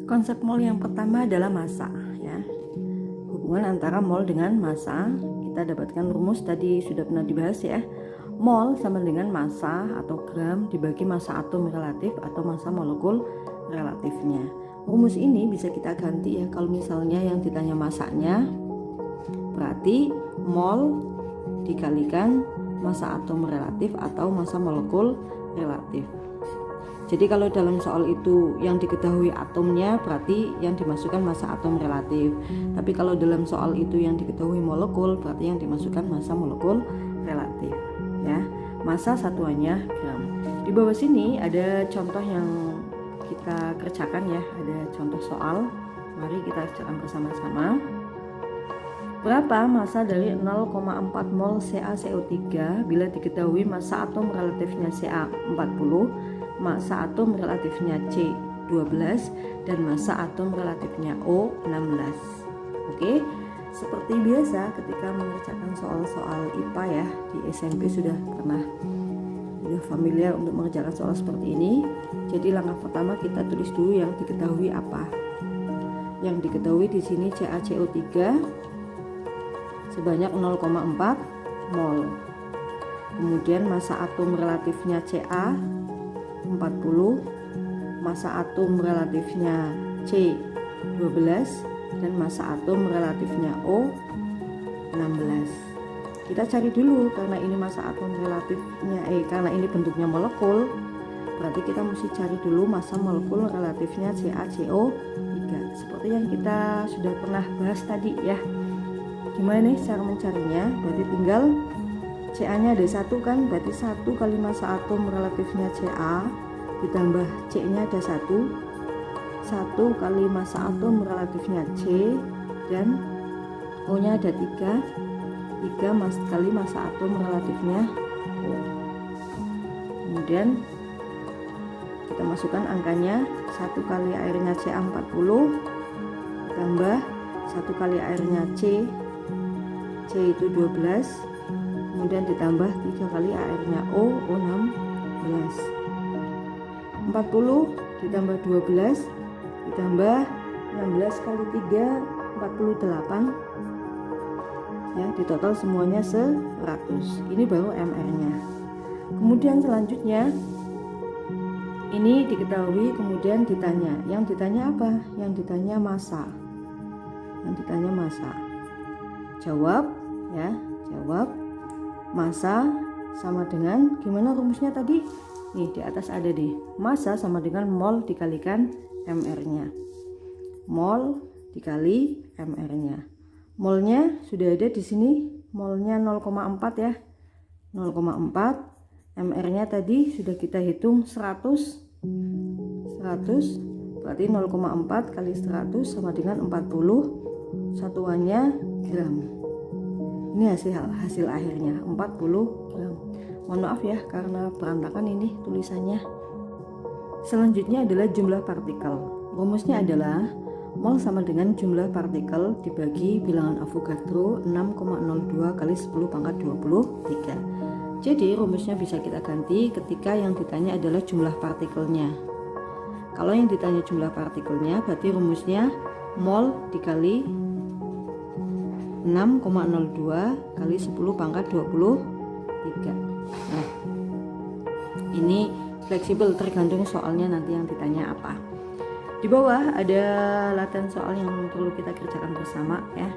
Konsep mol yang pertama adalah massa ya. Hubungan antara mol dengan massa kita dapatkan rumus tadi sudah pernah dibahas ya. Mol sama dengan massa atau gram dibagi massa atom relatif atau massa molekul relatifnya. Rumus ini bisa kita ganti ya, kalau misalnya yang ditanya massanya berarti mol dikalikan massa atom relatif atau massa molekul relatif. Jadi kalau dalam soal itu yang diketahui atomnya berarti yang dimasukkan massa atom relatif. Tapi kalau dalam soal itu yang diketahui molekul berarti yang dimasukkan massa molekul relatif ya. Massa satuannya gram. Di bawah sini ada contoh yang kita kerjakan ya, ada contoh soal. Mari kita kerjakan bersama-sama. Berapa massa dari 0,4 mol CaCO3 bila diketahui massa atom relatifnya Ca 40, massa atom relatifnya C 12 dan massa atom relatifnya O 16. Oke, seperti biasa ketika mengerjakan soal-soal IPA ya, di SMP sudah familiar untuk mengerjakan soal seperti ini. Jadi langkah pertama kita tulis dulu yang diketahui apa. Yang diketahui di sini CaCO3 sebanyak 0,4 mol. Kemudian massa atom relatifnya Ca 40, massa atom relatifnya C 12 dan massa atom relatifnya O 16. Kita cari dulu karena ini massa atom relatifnya karena ini bentuknya molekul, berarti kita mesti cari dulu massa molekul relatifnya CaCO3 seperti yang kita sudah pernah bahas tadi ya. Gimana nih cara mencarinya? Berarti tinggal Ca nya ada 1 kan, berarti 1 kali massa atom relatifnya Ca ditambah C nya ada 1 kali massa atom relatifnya C dan O nya ada 3 kali massa atom relatifnya O. Kemudian kita masukkan angkanya, 1 kali airnya Ca 40 ditambah 1 kali airnya C itu 12, kemudian ditambah 3 kali airnya O 16. 40 ditambah 12 ditambah 16 kali 3 48 ya, di total semuanya 100. Ini baru MR-nya. Kemudian selanjutnya ini diketahui, kemudian ditanya. Yang ditanya apa? Yang ditanya massa. Jawab massa sama dengan, gimana rumusnya tadi? Nih di atas ada deh. Massa sama dengan mol dikalikan MR-nya. Mol dikali MR-nya. Molnya sudah ada di sini, molnya 0,4 ya. 0,4. MR-nya tadi sudah kita hitung 100. Berarti 0,4 kali 100 sama dengan 40. Satuannya gram. Ini hasil akhirnya 40 gram. Mohon maaf ya karena berantakan ini tulisannya. Selanjutnya adalah jumlah partikel. Rumusnya adalah mol sama dengan jumlah partikel dibagi bilangan Avogadro 6,02 kali 10 pangkat 23. Jadi rumusnya bisa kita ganti ketika yang ditanya adalah jumlah partikelnya. Kalau yang ditanya jumlah partikelnya berarti rumusnya mol dikali 6,02 kali 10 pangkat 23. Nah, ini fleksibel tergantung soalnya nanti yang ditanya apa. Di bawah ada latihan soal yang perlu kita kerjakan bersama ya.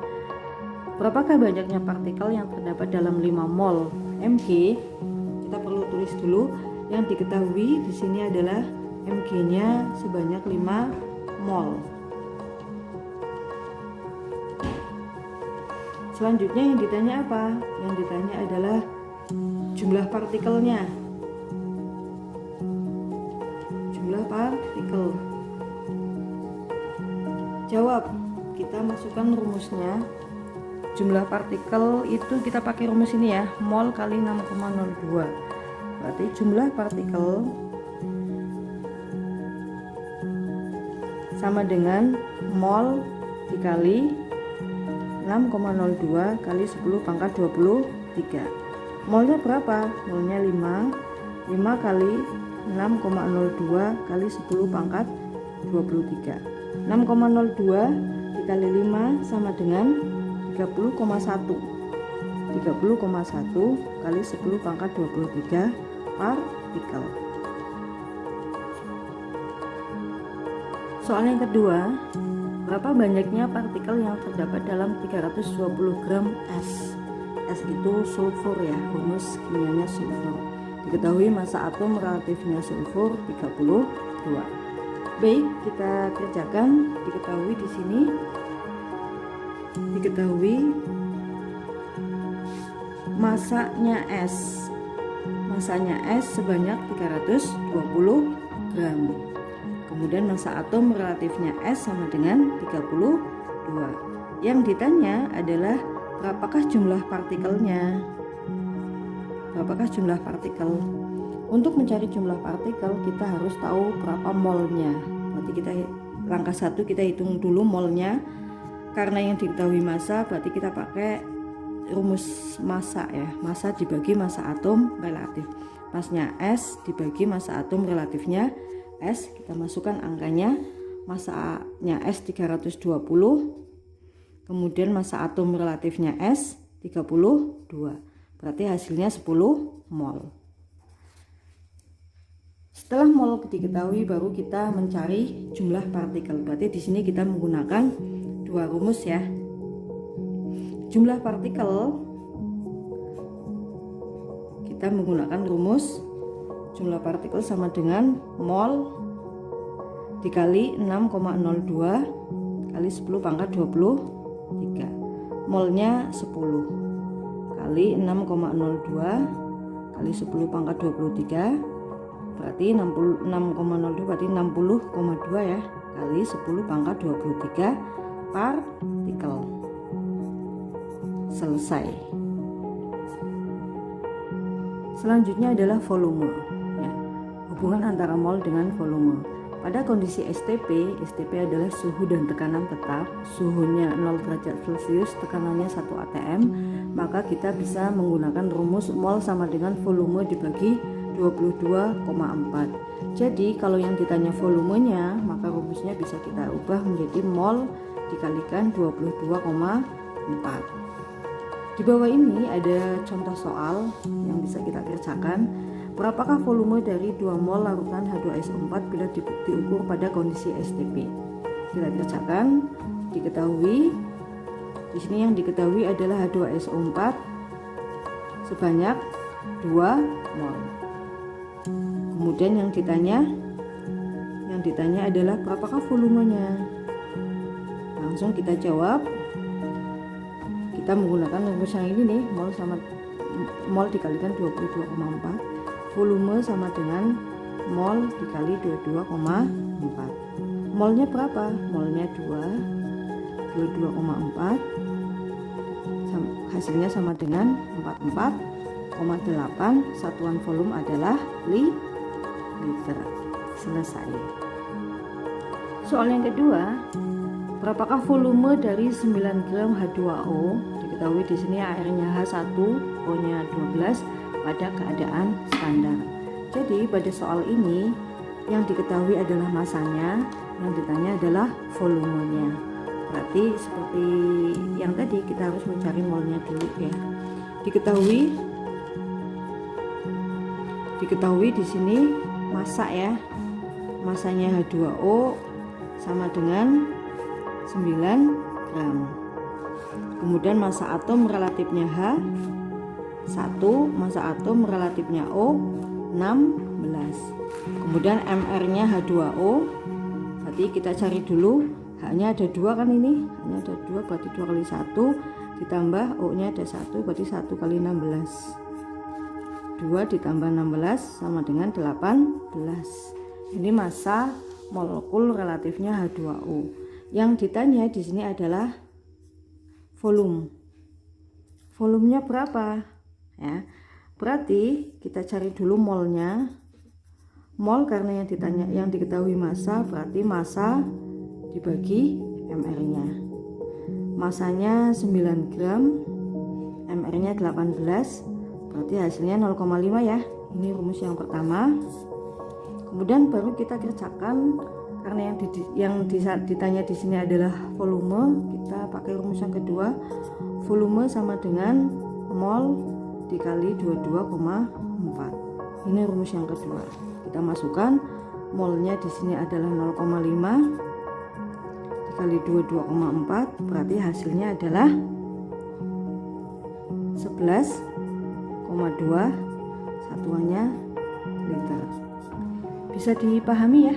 Berapakah banyaknya partikel yang terdapat dalam 5 mol Mg? Kita perlu tulis dulu. Yang diketahui di sini adalah Mg-nya sebanyak 5 mol. Selanjutnya yang ditanya apa? Yang ditanya adalah jumlah partikelnya. Jumlah partikel. Jawab. Kita masukkan rumusnya. Jumlah partikel itu kita pakai rumus ini ya, mol kali 6,02. Berarti jumlah partikel sama dengan mol dikali 6,02 kali 10 pangkat 23. Molnya berapa? Molnya 5 kali 6,02 kali 10 pangkat 23. 6,02 dikali 5 sama dengan 30,1. 30,1 kali 10 pangkat 23 partikel. Soal yang kedua, berapa banyaknya partikel yang terdapat dalam 320 gram es? Es itu sulfur ya, humus kimianya sulfur. Diketahui massa atom relatifnya sulfur 32. Baik, kita kerjakan. Diketahui di sini, diketahui masanya es. Masanya es sebanyak 320 gram. Kemudian massa atom relatifnya S sama dengan 32. Yang ditanya adalah berapakah jumlah partikelnya? Berapakah jumlah partikel? Untuk mencari jumlah partikel kita harus tahu berapa molnya. Berarti kita langkah 1 kita hitung dulu molnya. Karena yang diketahui massa berarti kita pakai rumus massa ya. Massa dibagi massa atom relatif. Masnya S dibagi massa atom relatifnya S, kita masukkan angkanya. Massanya S 320, kemudian massa atom relatifnya S 32, berarti hasilnya 10 mol. Setelah mol diketahui baru kita mencari jumlah partikel. Berarti di sini kita menggunakan dua rumus ya. Jumlah partikel kita menggunakan rumus jumlah partikel sama dengan mol dikali 6,02 kali 10 pangkat 23. Molnya 10 kali 6,02 kali 10 pangkat 23 berarti 6,02 berarti 60,2 ya, kali 10 pangkat 23 partikel. Selesai. Selanjutnya adalah volume. Hubungan antara mol dengan volume. Pada kondisi STP adalah suhu dan tekanan tetap. Suhunya 0 derajat Celcius, tekanannya 1 atm, maka kita bisa menggunakan rumus mol sama dengan volume dibagi 22,4. Jadi kalau yang ditanya volumenya, maka rumusnya bisa kita ubah menjadi mol dikalikan 22,4. Di bawah ini ada contoh soal yang bisa kita kerjakan. Berapakah volume dari 2 mol larutan H2SO4 bila diukur pada kondisi STP? Kita kerjakan. Diketahui di sini yang diketahui adalah H2SO4 sebanyak 2 mol. Kemudian yang ditanya adalah berapakah volumenya? Langsung kita jawab. Kita menggunakan rumus yang ini nih, mol dikalikan 22,4. Volume sama dengan mol dikali 22,4. Molnya berapa? Molnya 22,4. Hasilnya sama dengan 44,8. Satuan volume adalah liter. Selesai. Soal yang kedua, berapakah volume dari 9 gram H2O? Diketahui di sini airnya H1, O-nya 12 pada keadaan standar. Jadi pada soal ini yang diketahui adalah masanya, yang ditanya adalah volumenya. Berarti seperti yang tadi kita harus mencari molnya dulu ya. Diketahui di sini massa ya. Masanya H2O sama dengan 9 gram. Kemudian massa atom relatifnya H1, massa atom relatifnya O 16. Kemudian MR-nya H2O. Berarti kita cari dulu, H-nya ada 2 kan ini. H-nya ada 2 berarti 2 kali 1 ditambah O-nya ada 1 berarti 1 kali 16. 2 ditambah 16 sama dengan 18. Ini massa molekul relatifnya H2O. Yang ditanya di sini adalah volume. Volumenya berapa? Ya. Berarti kita cari dulu molnya. Mol karena yang diketahui massa, berarti massa dibagi MR-nya. Massanya 9 gram, MR-nya 18, berarti hasilnya 0,5 ya. Ini rumus yang pertama. Kemudian baru kita kerjakan karena ditanya di sini adalah volume, kita pakai rumus yang kedua. Volume sama dengan mol dikali 22,4. Ini rumus yang kedua. Kita masukkan molnya di sini adalah 0,5 dikali 22,4, berarti hasilnya adalah 11,2 satuannya liter. Bisa dipahami ya?